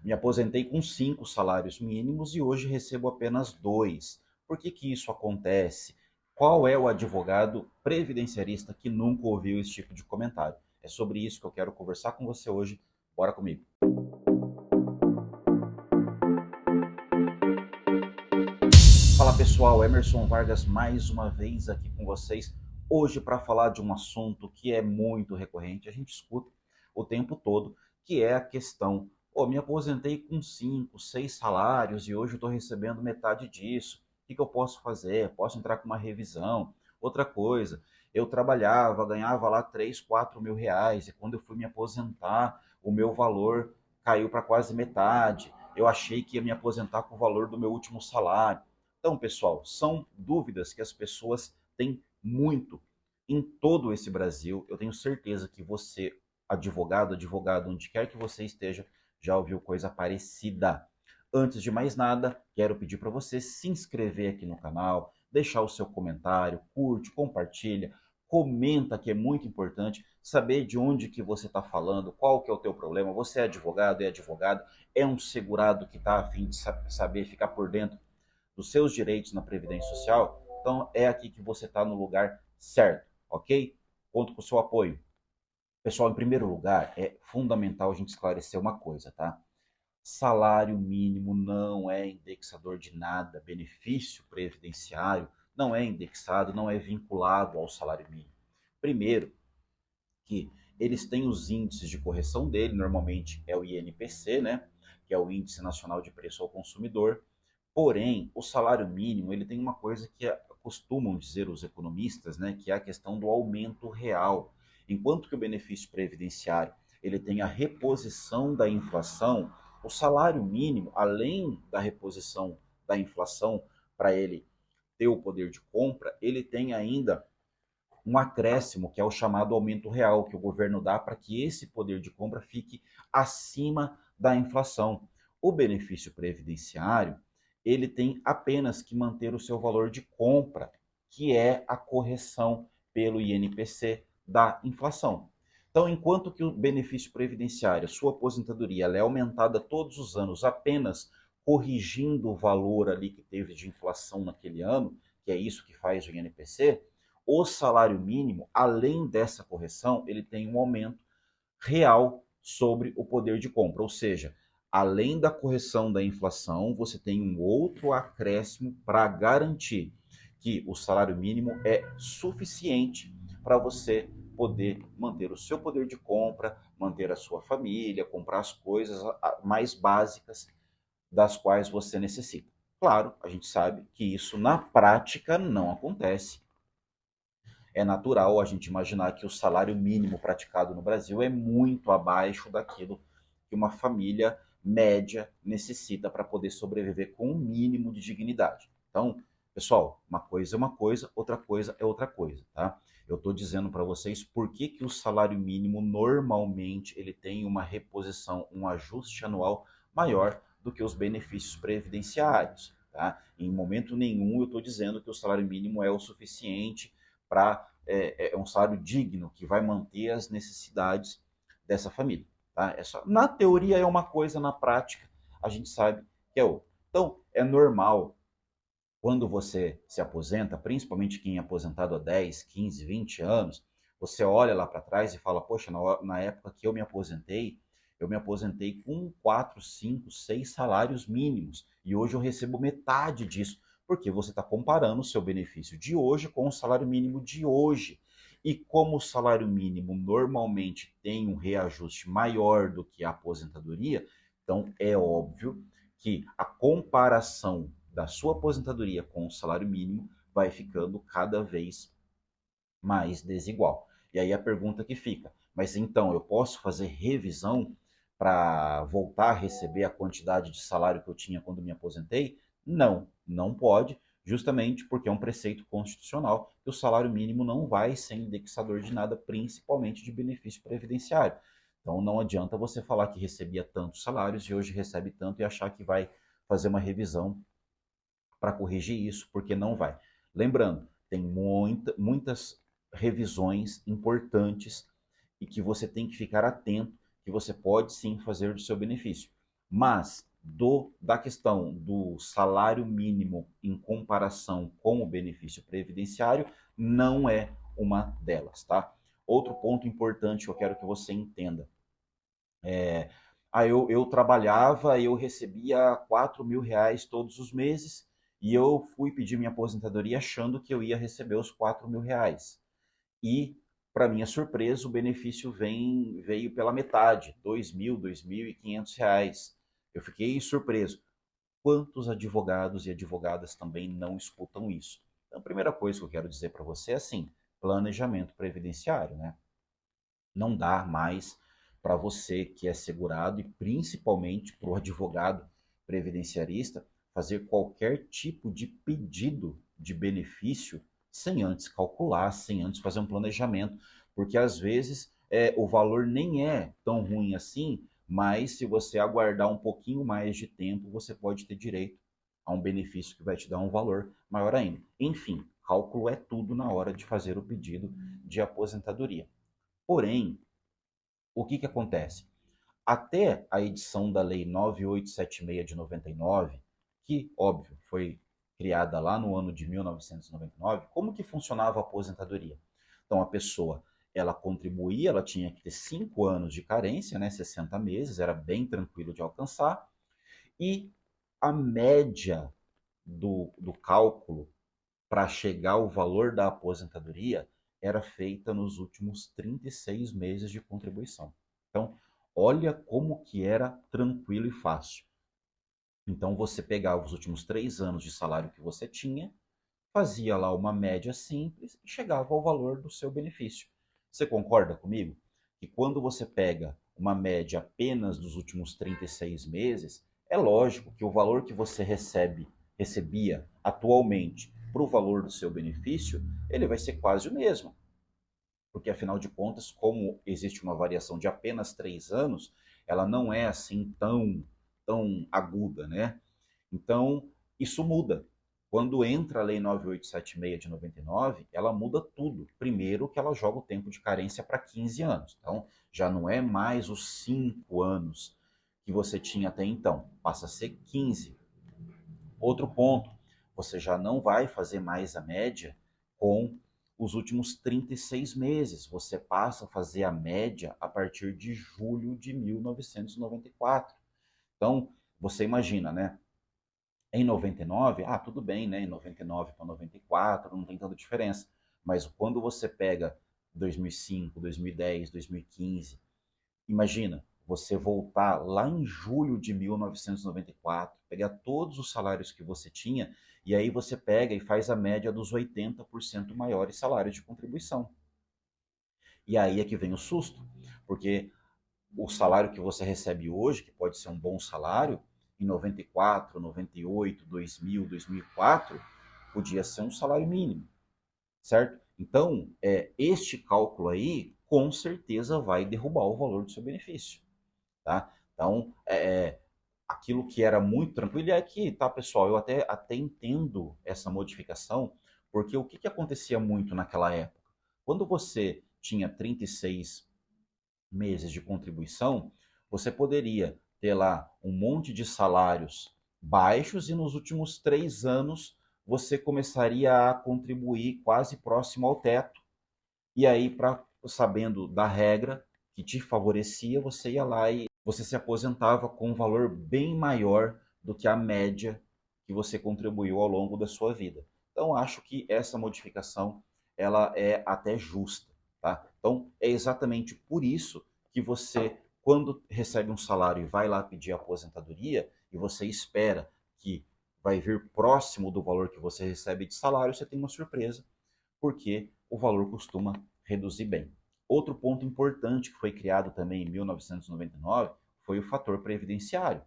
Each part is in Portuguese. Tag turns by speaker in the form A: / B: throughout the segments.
A: Me aposentei com 5 salários mínimos e hoje recebo apenas 2. Por que que isso acontece? Qual é o advogado previdenciarista que nunca ouviu esse tipo de comentário? É sobre isso que eu quero conversar com você hoje. Bora comigo. Fala pessoal, Emerson Vargas mais uma vez aqui com vocês. Hoje para falar de um assunto que é muito recorrente, a gente escuta o tempo todo, que é a questão: me aposentei com 5, 6 salários e hoje eu estou recebendo metade disso. O que que eu posso fazer? Posso entrar com uma revisão? Outra coisa, eu trabalhava, ganhava lá 3, 4 mil reais e quando eu fui me aposentar, o meu valor caiu para quase metade. Eu achei que ia me aposentar com o valor do meu último salário. Então, pessoal, são dúvidas que as pessoas têm muito em todo esse Brasil. Eu tenho certeza que você, advogado, onde quer que você esteja, já ouviu coisa parecida. Antes de mais nada, quero pedir para você se inscrever aqui no canal, deixar o seu comentário, curte, compartilha, comenta, que é muito importante saber de onde que você está falando, qual que é o teu problema. Você é advogado, é um segurado que está a fim de saber ficar por dentro dos seus direitos na Previdência Social, então é aqui que você está no lugar certo, ok? Conto com o seu apoio. Pessoal, em primeiro lugar, é fundamental a gente esclarecer uma coisa, tá? Salário mínimo não é indexador de nada, benefício previdenciário não é indexado, não é vinculado ao salário mínimo. Primeiro, que eles têm os índices de correção dele, normalmente é o INPC, né? Que é o Índice Nacional de Preço ao Consumidor. Porém, o salário mínimo ele tem uma coisa que costumam dizer os economistas, né, que é a questão do aumento real. Enquanto que o benefício previdenciário ele tem a reposição da inflação, o salário mínimo, além da reposição da inflação para ele ter o poder de compra, ele tem ainda um acréscimo, que é o chamado aumento real, que o governo dá para que esse poder de compra fique acima da inflação. O benefício previdenciário, ele tem apenas que manter o seu valor de compra, que é a correção pelo INPC da inflação. Então, enquanto que o benefício previdenciário, sua aposentadoria, ela é aumentada todos os anos apenas corrigindo o valor ali que teve de inflação naquele ano, que é isso que faz o INPC, o salário mínimo, além dessa correção, ele tem um aumento real sobre o poder de compra, ou seja, além da correção da inflação, você tem um outro acréscimo para garantir que o salário mínimo é suficiente para você poder manter o seu poder de compra, manter a sua família, comprar as coisas mais básicas das quais você necessita. Claro, a gente sabe que isso na prática não acontece. É natural a gente imaginar que o salário mínimo praticado no Brasil é muito abaixo daquilo que uma família média necessita para poder sobreviver com um mínimo de dignidade. Então, pessoal, uma coisa é uma coisa, outra coisa é outra coisa, tá? Eu estou dizendo para vocês por que, que o salário mínimo normalmente ele tem uma reposição, um ajuste anual maior do que os benefícios previdenciários, tá? Em momento nenhum eu estou dizendo que o salário mínimo é o suficiente para um salário digno que vai manter as necessidades dessa família. Tá? Na teoria é uma coisa, na prática a gente sabe que é outra. Então, é normal quando você se aposenta, principalmente quem é aposentado há 10, 15, 20 anos, você olha lá para trás e fala, poxa, na época que eu me aposentei com 4, 5, 6 salários mínimos e hoje eu recebo metade disso, porque você está comparando o seu benefício de hoje com o salário mínimo de hoje. E como o salário mínimo normalmente tem um reajuste maior do que a aposentadoria, então é óbvio que a comparação da sua aposentadoria com o salário mínimo vai ficando cada vez mais desigual. E aí a pergunta que fica, mas então eu posso fazer revisão para voltar a receber a quantidade de salário que eu tinha quando me aposentei? Não, não pode, justamente porque é um preceito constitucional que o salário mínimo não vai ser indexador de nada, principalmente de benefício previdenciário. Então não adianta você falar que recebia tantos salários e hoje recebe tanto e achar que vai fazer uma revisão para corrigir isso, porque não vai. Lembrando, tem muitas revisões importantes e que você tem que ficar atento, que você pode sim fazer do seu benefício. Mas da questão do salário mínimo em comparação com o benefício previdenciário, não é uma delas, tá? Outro ponto importante que eu quero que você entenda. Eu trabalhava e eu recebia R$ 4.000 todos os meses e eu fui pedir minha aposentadoria achando que eu ia receber os R$ 4.000. E, para minha surpresa, o benefício veio pela metade, R$ 2.000, R$ 2.500. Eu fiquei surpreso. Quantos advogados e advogadas também não escutam isso? Então, a primeira coisa que eu quero dizer para você é assim, planejamento previdenciário, né? Não dá mais para você que é segurado e principalmente para o advogado previdenciarista fazer qualquer tipo de pedido de benefício sem antes calcular, sem antes fazer um planejamento, porque às vezes o valor nem é tão ruim assim, mas se você aguardar um pouquinho mais de tempo, você pode ter direito a um benefício que vai te dar um valor maior ainda. Enfim, cálculo é tudo na hora de fazer o pedido de aposentadoria. Porém, o que acontece? Até a edição da Lei 9876 de 99, que, óbvio, foi criada lá no ano de 1999, como que funcionava a aposentadoria? Então, a pessoa, ela contribuía, ela tinha que ter 5 anos de carência, né, 60 meses, era bem tranquilo de alcançar, e a média do cálculo para chegar ao valor da aposentadoria era feita nos últimos 36 meses de contribuição. Então, olha como que era tranquilo e fácil. Então, você pegava os últimos 3 anos de salário que você tinha, fazia lá uma média simples e chegava ao valor do seu benefício. Você concorda comigo? Que quando você pega uma média apenas dos últimos 36 meses, é lógico que o valor que você recebia atualmente para o valor do seu benefício, ele vai ser quase o mesmo. Porque afinal de contas, como existe uma variação de apenas 3 anos, ela não é assim tão aguda, né? Então, isso muda. Quando entra a Lei 9876 de 99, ela muda tudo. Primeiro que ela joga o tempo de carência para 15 anos. Então, já não é mais os 5 anos que você tinha até então, passa a ser 15. Outro ponto, você já não vai fazer mais a média com os últimos 36 meses. Você passa a fazer a média a partir de julho de 1994. Então, você imagina, né? Em 99, tudo bem, né? Em 99 para 94 não tem tanta diferença. Mas quando você pega 2005, 2010, 2015, imagina você voltar lá em julho de 1994, pegar todos os salários que você tinha, e aí você pega e faz a média dos 80% maiores salários de contribuição. E aí é que vem o susto, porque o salário que você recebe hoje, que pode ser um bom salário, em 94, 98, 2000, 2004, podia ser um salário mínimo, certo? Então, este cálculo aí, com certeza vai derrubar o valor do seu benefício, tá? Então, aquilo que era muito tranquilo, e aqui, tá, pessoal, eu até entendo essa modificação, porque o que acontecia muito naquela época? Quando você tinha 36 meses de contribuição, você poderia ter lá um monte de salários baixos e nos últimos 3 anos você começaria a contribuir quase próximo ao teto. E aí, sabendo da regra que te favorecia, você ia lá e você se aposentava com um valor bem maior do que a média que você contribuiu ao longo da sua vida. Então, acho que essa modificação ela é até justa, tá? Então, é exatamente por isso que você, quando recebe um salário e vai lá pedir aposentadoria, e você espera que vai vir próximo do valor que você recebe de salário, você tem uma surpresa, porque o valor costuma reduzir bem. Outro ponto importante que foi criado também em 1999 foi o fator previdenciário.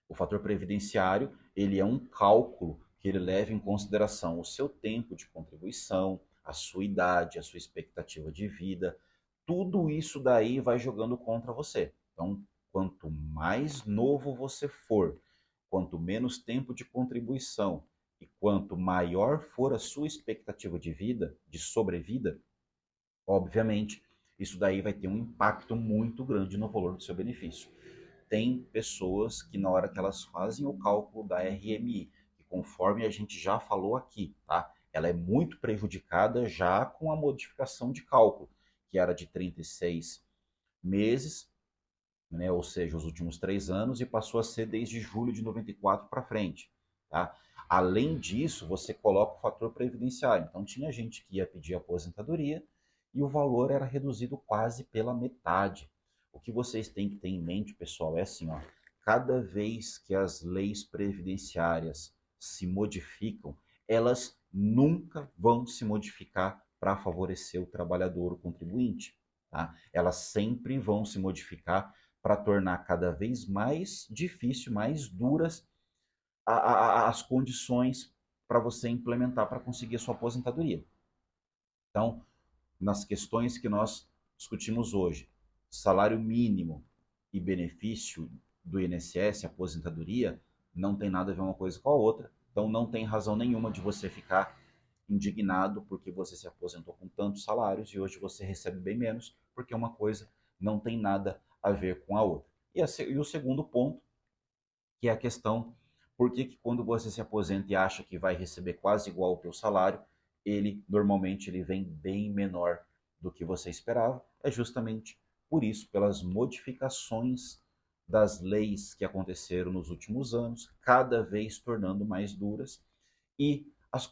A: O fator previdenciário, ele é um cálculo que ele leva em consideração o seu tempo de contribuição, a sua idade, a sua expectativa de vida. Tudo isso daí vai jogando contra você. Então, quanto mais novo você for, quanto menos tempo de contribuição e quanto maior for a sua expectativa de vida, de sobrevida, obviamente, isso daí vai ter um impacto muito grande no valor do seu benefício. tem pessoas que na hora que elas fazem o cálculo da RMI, que conforme a gente já falou aqui, tá? Ela é muito prejudicada já com a modificação de cálculo, que era de 36 meses, né, ou seja, os últimos 3 anos, e passou a ser desde julho de 94 para frente. Tá? Além disso, você coloca o fator previdenciário. Então, tinha gente que ia pedir aposentadoria e o valor era reduzido quase pela metade. O que vocês têm que ter em mente, pessoal, é assim, ó, cada vez que as leis previdenciárias se modificam, elas nunca vão se modificar para favorecer o trabalhador, o contribuinte. Tá? Elas sempre vão se modificar para tornar cada vez mais difícil, mais duras as condições para você implementar para conseguir a sua aposentadoria. Então, nas questões que nós discutimos hoje, salário mínimo e benefício do INSS, aposentadoria, não tem nada a ver uma coisa com a outra. Então, não tem razão nenhuma de você ficar indignado porque você se aposentou com tantos salários e hoje você recebe bem menos, porque uma coisa não tem nada a ver com a outra. E o segundo ponto, que é a questão, por que quando você se aposenta e acha que vai receber quase igual ao teu salário, ele normalmente ele vem bem menor do que você esperava? É justamente por isso, pelas modificações das leis que aconteceram nos últimos anos, cada vez tornando mais duras, e as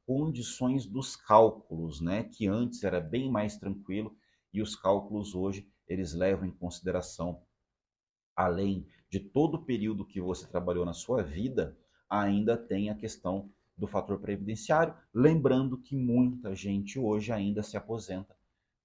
A: condições dos cálculos, né, que antes era bem mais tranquilo, e os cálculos hoje eles levam em consideração, além de todo o período que você trabalhou na sua vida, ainda tem a questão do fator previdenciário, lembrando que muita gente hoje ainda se aposenta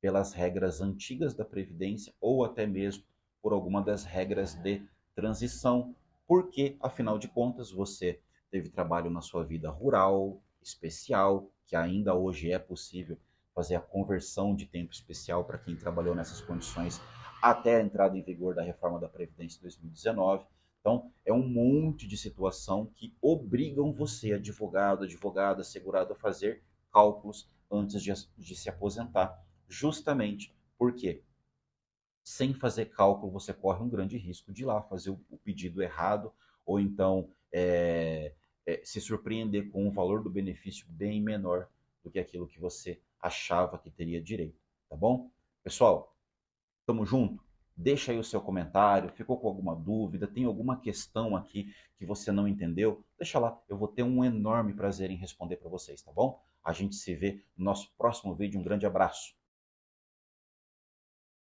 A: pelas regras antigas da Previdência ou até mesmo por alguma das regras de transição, porque, afinal de contas, você teve trabalho na sua vida rural, especial, que ainda hoje é possível fazer a conversão de tempo especial para quem trabalhou nessas condições até a entrada em vigor da reforma da Previdência em 2019. Então, é um monte de situação que obrigam você, advogado, advogada, segurado, a fazer cálculos antes de se aposentar. Justamente porque, sem fazer cálculo, você corre um grande risco de ir lá fazer o pedido errado, ou então se surpreender com um valor do benefício bem menor do que aquilo que você achava que teria direito. Tá bom? Pessoal, tamo junto? Deixa aí o seu comentário, ficou com alguma dúvida, tem alguma questão aqui que você não entendeu? Deixa lá, eu vou ter um enorme prazer em responder para vocês, tá bom? A gente se vê no nosso próximo vídeo, um grande abraço.